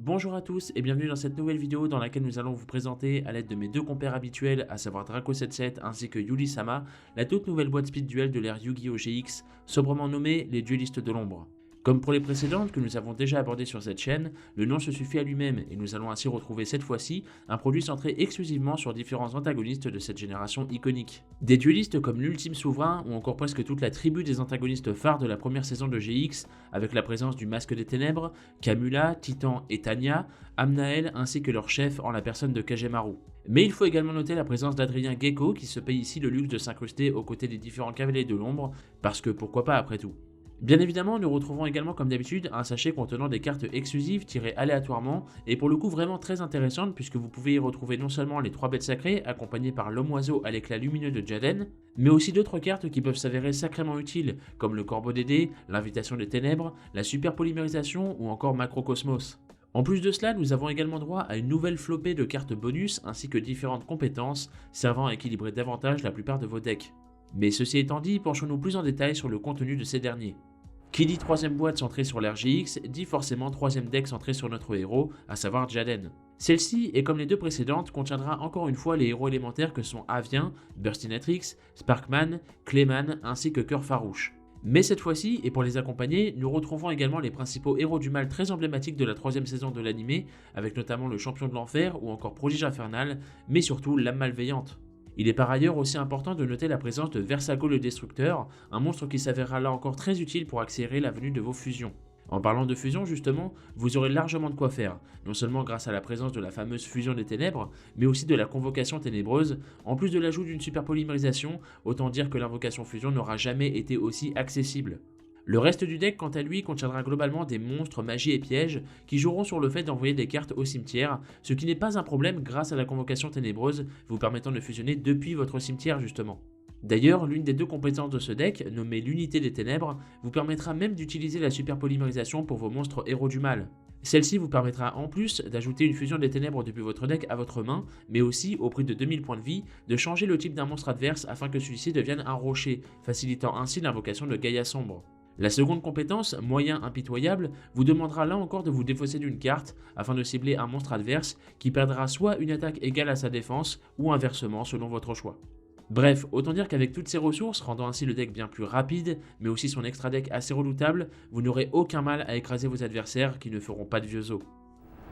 Bonjour à tous et bienvenue dans cette nouvelle vidéo dans laquelle nous allons vous présenter à l'aide de mes deux compères habituels, à savoir Draco77 ainsi que Yuli-sama, la toute nouvelle boîte speed duel de l'ère Yu-Gi-Oh! GX, sobrement nommée les duelistes de l'ombre. Comme pour les précédentes que nous avons déjà abordées sur cette chaîne, le nom se suffit à lui-même et nous allons ainsi retrouver cette fois-ci un produit centré exclusivement sur différents antagonistes de cette génération iconique. Des duelistes comme l'Ultime Souverain ou encore presque toute la tribu des antagonistes phares de la première saison de GX, avec la présence du Masque des Ténèbres, Kamula, Titan et Tanya, Amnael ainsi que leur chef en la personne de Kagemaru. Mais il faut également noter la présence d'Adrien Gecko qui se paye ici le luxe de s'incruster aux côtés des différents cavaliers de l'ombre, parce que pourquoi pas après tout. Bien évidemment, nous retrouvons également comme d'habitude un sachet contenant des cartes exclusives tirées aléatoirement et pour le coup vraiment très intéressantes puisque vous pouvez y retrouver non seulement les 3 bêtes sacrées accompagnées par l'homme-oiseau à l'éclat lumineux de Jaden, mais aussi d'autres cartes qui peuvent s'avérer sacrément utiles comme le Corbeau des Dés, l'invitation des ténèbres, la super polymérisation ou encore Macrocosmos. En plus de cela, nous avons également droit à une nouvelle flopée de cartes bonus ainsi que différentes compétences servant à équilibrer davantage la plupart de vos decks. Mais ceci étant dit, penchons-nous plus en détail sur le contenu de ces derniers. Qui dit troisième boîte centrée sur l'RGX dit forcément troisième deck centré sur notre héros, à savoir Jaden. Celle-ci, et comme les deux précédentes, contiendra encore une fois les héros élémentaires que sont Avien, Burstinatrix, Sparkman, Clayman ainsi que Cœur Farouche. Mais cette fois-ci, et pour les accompagner, nous retrouvons également les principaux héros du mal très emblématiques de la troisième saison de l'animé, avec notamment le champion de l'enfer ou encore Prodige Infernal, mais surtout l'âme malveillante. Il est par ailleurs aussi important de noter la présence de Versago le Destructeur, un monstre qui s'avérera là encore très utile pour accélérer la venue de vos fusions. En parlant de fusion justement, vous aurez largement de quoi faire, non seulement grâce à la présence de la fameuse fusion des ténèbres, mais aussi de la convocation ténébreuse, en plus de l'ajout d'une super polymérisation, autant dire que l'invocation fusion n'aura jamais été aussi accessible. Le reste du deck, quant à lui, contiendra globalement des monstres, magies et pièges qui joueront sur le fait d'envoyer des cartes au cimetière, ce qui n'est pas un problème grâce à la convocation ténébreuse vous permettant de fusionner depuis votre cimetière justement. D'ailleurs, l'une des deux compétences de ce deck, nommée l'unité des ténèbres, vous permettra même d'utiliser la super polymérisation pour vos monstres héros du mal. Celle-ci vous permettra en plus d'ajouter une fusion des ténèbres depuis votre deck à votre main, mais aussi, au prix de 2000 points de vie, de changer le type d'un monstre adverse afin que celui-ci devienne un rocher, facilitant ainsi l'invocation de Gaïa Sombre. La seconde compétence, moyen impitoyable, vous demandera là encore de vous défausser d'une carte afin de cibler un monstre adverse qui perdra soit une attaque égale à sa défense ou inversement selon votre choix. Bref, autant dire qu'avec toutes ces ressources, rendant ainsi le deck bien plus rapide, mais aussi son extra deck assez redoutable, vous n'aurez aucun mal à écraser vos adversaires qui ne feront pas de vieux os.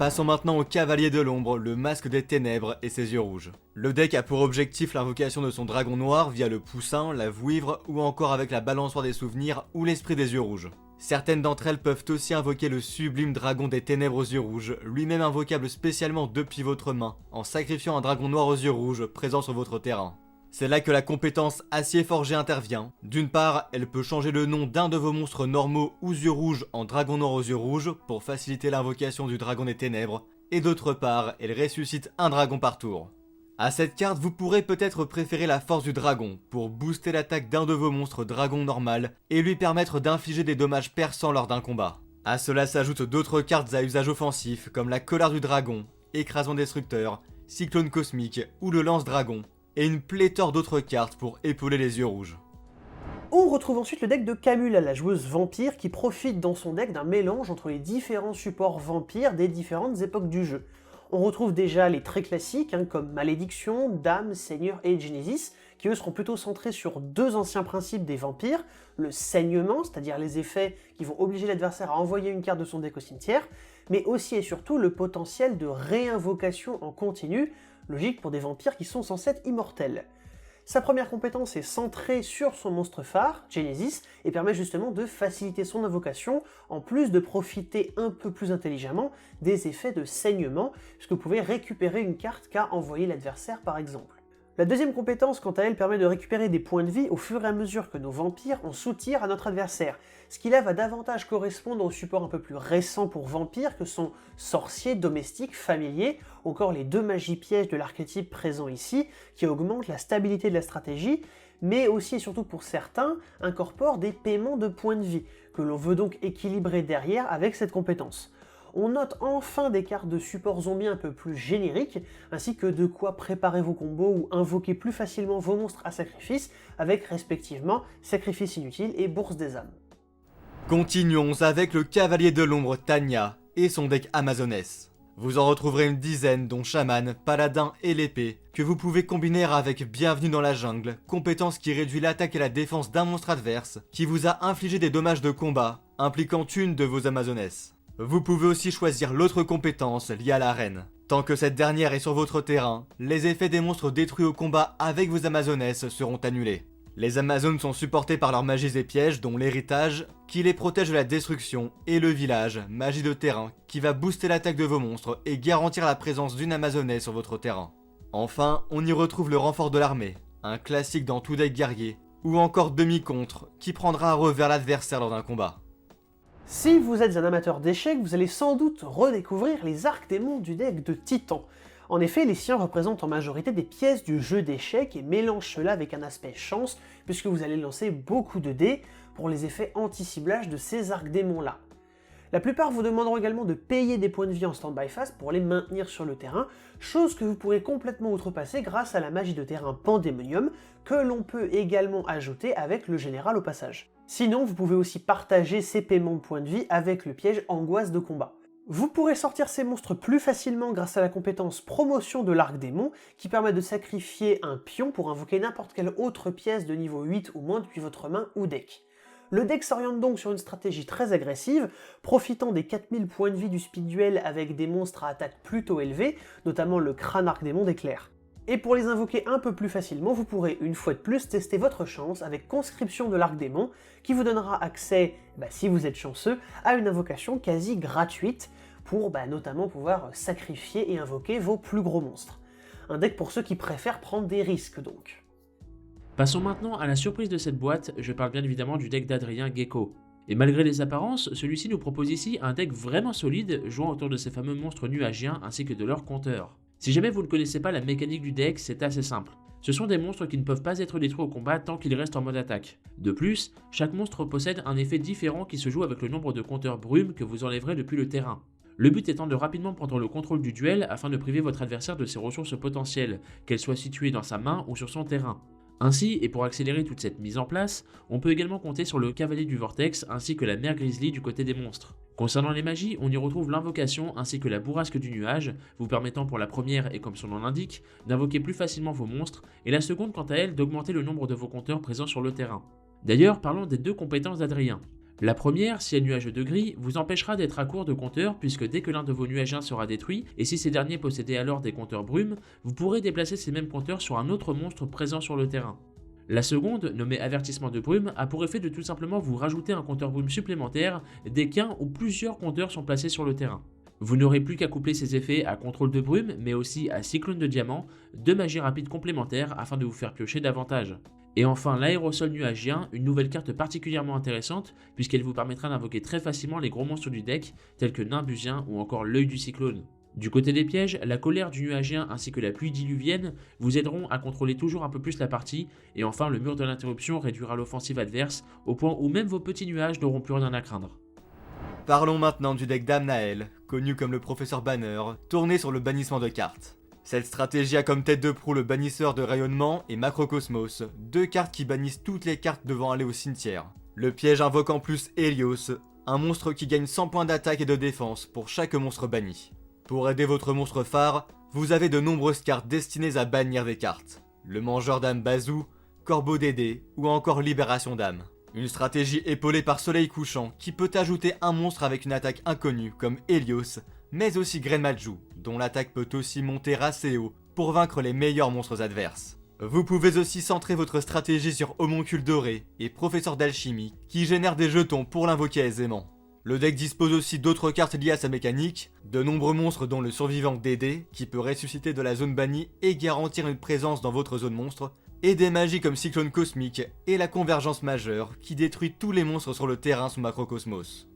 Passons maintenant au Cavalier de l'Ombre, le Masque des Ténèbres et ses yeux rouges. Le deck a pour objectif l'invocation de son dragon noir via le Poussin, la Vouivre ou encore avec la Balançoire des Souvenirs ou l'Esprit des yeux rouges. Certaines d'entre elles peuvent aussi invoquer le sublime dragon des ténèbres aux yeux rouges, lui-même invocable spécialement depuis votre main, en sacrifiant un dragon noir aux yeux rouges présent sur votre terrain. C'est là que la compétence Acier Forgé intervient. D'une part, elle peut changer le nom d'un de vos monstres normaux aux yeux rouges en dragon noir aux yeux rouges pour faciliter l'invocation du dragon des ténèbres, et d'autre part, elle ressuscite un dragon par tour. À cette carte, vous pourrez peut-être préférer la force du dragon pour booster l'attaque d'un de vos monstres dragon normal et lui permettre d'infliger des dommages perçants lors d'un combat. À cela s'ajoutent d'autres cartes à usage offensif comme la Colère du dragon, Écrasement destructeur, Cyclone cosmique ou le Lance-dragon, et une pléthore d'autres cartes pour épauler les yeux rouges. On retrouve ensuite le deck de Kamula, la joueuse vampire qui profite dans son deck d'un mélange entre les différents supports vampires des différentes époques du jeu. On retrouve déjà les très classiques comme Malédiction, Dame, Seigneur et Genesis, qui eux seront plutôt centrés sur deux anciens principes des vampires, le saignement, c'est-à-dire les effets qui vont obliger l'adversaire à envoyer une carte de son deck au cimetière, mais aussi et surtout le potentiel de réinvocation en continu, logique pour des vampires qui sont censés être immortels. Sa première compétence est centrée sur son monstre phare, Genesis, et permet justement de faciliter son invocation, en plus de profiter un peu plus intelligemment des effets de saignement, puisque vous pouvez récupérer une carte qu'a envoyé l'adversaire par exemple. La deuxième compétence, quant à elle, permet de récupérer des points de vie au fur et à mesure que nos vampires en soutirent à notre adversaire, ce qui là va davantage correspondre aux supports un peu plus récents pour vampires que sont sorciers, domestiques, familiers, encore les deux magies pièges de l'archétype présent ici, qui augmentent la stabilité de la stratégie, mais aussi et surtout pour certains, incorporent des paiements de points de vie, que l'on veut donc équilibrer derrière avec cette compétence. On note enfin des cartes de support zombie un peu plus génériques, ainsi que de quoi préparer vos combos ou invoquer plus facilement vos monstres à sacrifice, avec respectivement Sacrifice inutile et Bourse des âmes. Continuons avec le Cavalier de l'Ombre Tanya. et son deck Amazoness. Vous en retrouverez une dizaine, dont Chaman, Paladin et l'épée, que vous pouvez combiner avec Bienvenue dans la jungle, compétence qui réduit l'attaque et la défense d'un monstre adverse, qui vous a infligé des dommages de combat, impliquant une de vos Amazoness. Vous pouvez aussi choisir l'autre compétence liée à l'arène. Tant que cette dernière est sur votre terrain, les effets des monstres détruits au combat avec vos Amazoness seront annulés. Les Amazones sont supportées par leurs magies et pièges, dont l'héritage, qui les protège de la destruction, et le village, magie de terrain, qui va booster l'attaque de vos monstres et garantir la présence d'une Amazoness sur votre terrain. Enfin, on y retrouve le renfort de l'armée, un classique dans tout deck guerrier, ou encore demi-contre, qui prendra un revers l'adversaire lors d'un combat. Si vous êtes un amateur d'échecs, vous allez sans doute redécouvrir les arcs-démons du deck de Titan. En effet, les siens représentent en majorité des pièces du jeu d'échecs et mélangent cela avec un aspect chance, puisque vous allez lancer beaucoup de dés pour les effets anti-ciblage de ces arcs-démons-là. La plupart vous demanderont également de payer des points de vie en stand-by phase pour les maintenir sur le terrain, chose que vous pourrez complètement outrepasser grâce à la magie de terrain Pandémonium, que l'on peut également ajouter avec le général au passage. Sinon, vous pouvez aussi partager ces paiements de points de vie avec le piège Angoisse de combat. Vous pourrez sortir ces monstres plus facilement grâce à la compétence Promotion de l'arc démon, qui permet de sacrifier un pion pour invoquer n'importe quelle autre pièce de niveau 8 ou moins depuis votre main ou deck. Le deck s'oriente donc sur une stratégie très agressive, profitant des 4000 points de vie du speed duel avec des monstres à attaque plutôt élevée, notamment le crâne arc démon d'éclair. Et pour les invoquer un peu plus facilement, vous pourrez une fois de plus tester votre chance avec Conscription de l'arc démon, qui vous donnera accès, si vous êtes chanceux, à une invocation quasi gratuite, pour notamment pouvoir sacrifier et invoquer vos plus gros monstres. Un deck pour ceux qui préfèrent prendre des risques donc. Passons maintenant à la surprise de cette boîte, je parle bien évidemment du deck d'Adrien Gecko. Et malgré les apparences, celui-ci nous propose ici un deck vraiment solide, jouant autour de ces fameux monstres nuagiens ainsi que de leurs compteurs. Si jamais vous ne connaissez pas la mécanique du deck, c'est assez simple. Ce sont des monstres qui ne peuvent pas être détruits au combat tant qu'ils restent en mode attaque. De plus, chaque monstre possède un effet différent qui se joue avec le nombre de compteurs brume que vous enlèverez depuis le terrain. Le but étant de rapidement prendre le contrôle du duel afin de priver votre adversaire de ses ressources potentielles, qu'elles soient situées dans sa main ou sur son terrain. Ainsi, et pour accélérer toute cette mise en place, on peut également compter sur le Cavalier du Vortex ainsi que la Mère Grizzly du côté des monstres. Concernant les magies, on y retrouve l'invocation ainsi que la Bourrasque du Nuage, vous permettant pour la première, et comme son nom l'indique, d'invoquer plus facilement vos monstres, et la seconde quant à elle d'augmenter le nombre de vos compteurs présents sur le terrain. D'ailleurs, parlons des deux compétences d'Adrien. La première, si elle nuage de gris, vous empêchera d'être à court de compteurs puisque dès que l'un de vos nuagiens sera détruit, et si ces derniers possédaient alors des compteurs brume, vous pourrez déplacer ces mêmes compteurs sur un autre monstre présent sur le terrain. La seconde, nommée avertissement de brume, a pour effet de tout simplement vous rajouter un compteur brume supplémentaire dès qu'un ou plusieurs compteurs sont placés sur le terrain. Vous n'aurez plus qu'à coupler ces effets à contrôle de brume, mais aussi à cyclone de diamant, deux magies rapides complémentaires afin de vous faire piocher davantage. Et enfin l'aérosol nuagien, une nouvelle carte particulièrement intéressante puisqu'elle vous permettra d'invoquer très facilement les gros monstres du deck tels que Nimbusien ou encore l'œil du cyclone. Du côté des pièges, la colère du nuagien ainsi que la pluie diluvienne vous aideront à contrôler toujours un peu plus la partie, et enfin le mur de l'interruption réduira l'offensive adverse au point où même vos petits nuages n'auront plus rien à craindre. Parlons maintenant du deck d'Amnael, connu comme le professeur Banner, tourné sur le bannissement de cartes. Cette stratégie a comme tête de proue le bannisseur de rayonnement et Macrocosmos, deux cartes qui bannissent toutes les cartes devant aller au cimetière. Le piège invoque en plus Helios, un monstre qui gagne 100 points d'attaque et de défense pour chaque monstre banni. Pour aider votre monstre phare, vous avez de nombreuses cartes destinées à bannir des cartes. Le mangeur d'âme Bazou, Corbeau Dédé ou encore Libération d'âme. Une stratégie épaulée par Soleil couchant qui peut ajouter un monstre avec une attaque inconnue comme Helios, mais aussi Grenmalju, dont l'attaque peut aussi monter assez haut pour vaincre les meilleurs monstres adverses. Vous pouvez aussi centrer votre stratégie sur Homoncule Doré et Professeur d'Alchimie qui génèrent des jetons pour l'invoquer aisément. Le deck dispose aussi d'autres cartes liées à sa mécanique, de nombreux monstres dont le survivant Dédé qui peut ressusciter de la zone bannie et garantir une présence dans votre zone monstre, et des magies comme Cyclone Cosmique et la Convergence Majeure qui détruit tous les monstres sur le terrain sous Macrocosmos.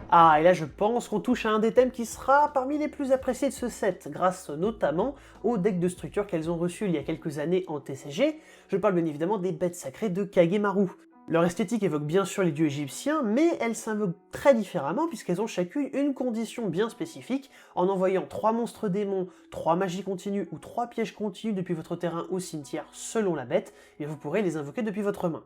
Ah, et là je pense qu'on touche à un des thèmes qui sera parmi les plus appréciés de ce set, grâce notamment aux decks de structure qu'elles ont reçus il y a quelques années en TCG, je parle bien évidemment des bêtes sacrées de Kagemaru. Leur esthétique évoque bien sûr les dieux égyptiens, mais elles s'invoquent très différemment puisqu'elles ont chacune une condition bien spécifique, en envoyant 3 monstres démons, 3 magies continues ou 3 pièges continus depuis votre terrain ou cimetière selon la bête, et vous pourrez les invoquer depuis votre main.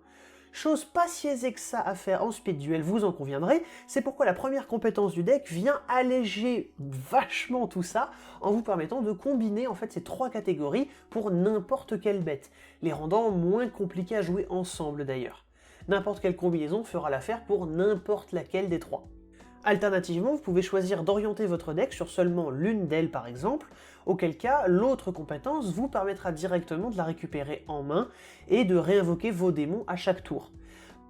Chose pas si aisée que ça à faire en speed duel, vous en conviendrez, c'est pourquoi la première compétence du deck vient alléger vachement tout ça en vous permettant de combiner en fait ces trois catégories pour n'importe quelle bête, les rendant moins compliquées à jouer ensemble d'ailleurs. N'importe quelle combinaison fera l'affaire pour n'importe laquelle des trois. Alternativement, vous pouvez choisir d'orienter votre deck sur seulement l'une d'elles par exemple, auquel cas l'autre compétence vous permettra directement de la récupérer en main et de réinvoquer vos démons à chaque tour.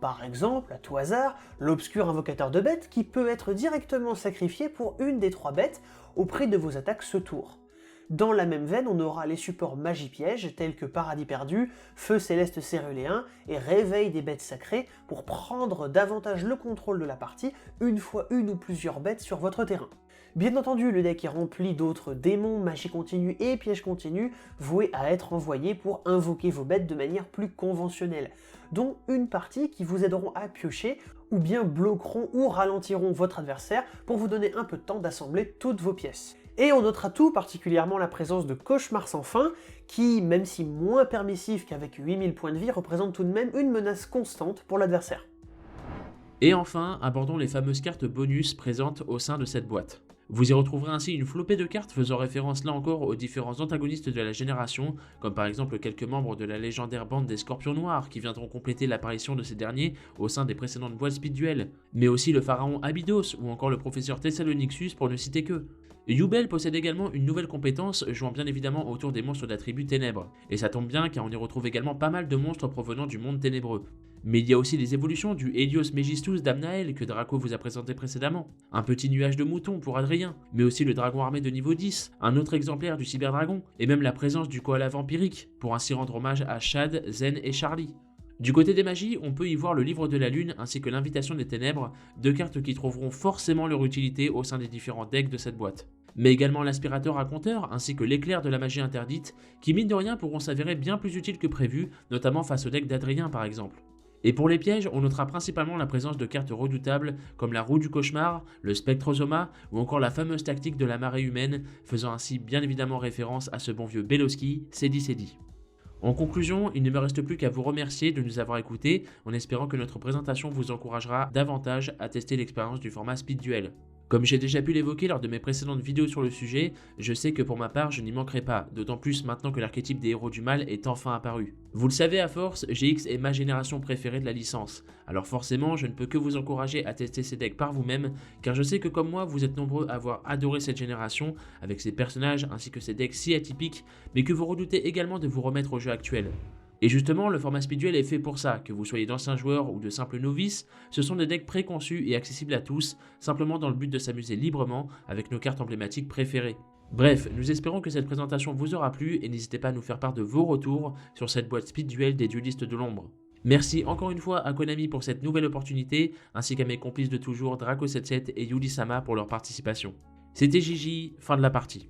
Par exemple, à tout hasard, l'obscur invocateur de bêtes qui peut être directement sacrifié pour une des trois bêtes au prix de vos attaques ce tour. Dans la même veine, on aura les supports magie piège tels que Paradis perdu, Feu céleste céruléen et Réveil des bêtes sacrées pour prendre davantage le contrôle de la partie une fois une ou plusieurs bêtes sur votre terrain. Bien entendu, le deck est rempli d'autres démons, magie continue et pièges continus voués à être envoyés pour invoquer vos bêtes de manière plus conventionnelle, dont une partie qui vous aideront à piocher ou bien bloqueront ou ralentiront votre adversaire pour vous donner un peu de temps d'assembler toutes vos pièces. Et on notera tout particulièrement la présence de Cauchemar sans fin, qui, même si moins permissif qu'avec 8000 points de vie, représente tout de même une menace constante pour l'adversaire. Et enfin, abordons les fameuses cartes bonus présentes au sein de cette boîte. Vous y retrouverez ainsi une flopée de cartes faisant référence là encore aux différents antagonistes de la génération, comme par exemple quelques membres de la légendaire bande des Scorpions Noirs qui viendront compléter l'apparition de ces derniers au sein des précédentes boîtes Speed Duel, mais aussi le pharaon Abydos ou encore le professeur Thessalonixus pour ne citer que. Yubel possède également une nouvelle compétence jouant bien évidemment autour des monstres d'attributs ténèbres, et ça tombe bien car on y retrouve également pas mal de monstres provenant du monde ténébreux. Mais il y a aussi les évolutions du Helios Megistus d'Amnael que Draco vous a présenté précédemment, un petit nuage de moutons pour Adrien, mais aussi le dragon armé de niveau 10, un autre exemplaire du cyberdragon, et même la présence du koala vampirique, pour ainsi rendre hommage à Shad, Zen et Charlie. Du côté des magies, on peut y voir le livre de la lune ainsi que l'invitation des ténèbres, deux cartes qui trouveront forcément leur utilité au sein des différents decks de cette boîte. Mais également l'aspirateur à compteur ainsi que l'éclair de la magie interdite, qui mine de rien pourront s'avérer bien plus utiles que prévu, notamment face au deck d'Adrien par exemple. Et pour les pièges, on notera principalement la présence de cartes redoutables comme la roue du cauchemar, le spectrosoma ou encore la fameuse tactique de la marée humaine, faisant ainsi bien évidemment référence à ce bon vieux Beloski, Cédi. En conclusion, il ne me reste plus qu'à vous remercier de nous avoir écoutés en espérant que notre présentation vous encouragera davantage à tester l'expérience du format Speed Duel. Comme j'ai déjà pu l'évoquer lors de mes précédentes vidéos sur le sujet, je sais que pour ma part je n'y manquerai pas, d'autant plus maintenant que l'archétype des héros du mal est enfin apparu. Vous le savez à force, GX est ma génération préférée de la licence, alors forcément je ne peux que vous encourager à tester ces decks par vous-même, car je sais que comme moi vous êtes nombreux à avoir adoré cette génération, avec ses personnages ainsi que ses decks si atypiques, mais que vous redoutez également de vous remettre au jeu actuel. Et justement, le format Speed Duel est fait pour ça, que vous soyez d'anciens joueurs ou de simples novices, ce sont des decks préconçus et accessibles à tous, simplement dans le but de s'amuser librement avec nos cartes emblématiques préférées. Bref, nous espérons que cette présentation vous aura plu et n'hésitez pas à nous faire part de vos retours sur cette boîte Speed Duel des duelistes de l'ombre. Merci encore une fois à Konami pour cette nouvelle opportunité, ainsi qu'à mes complices de toujours Draco77 et Yuli Sama pour leur participation. C'était Gigi, fin de la partie.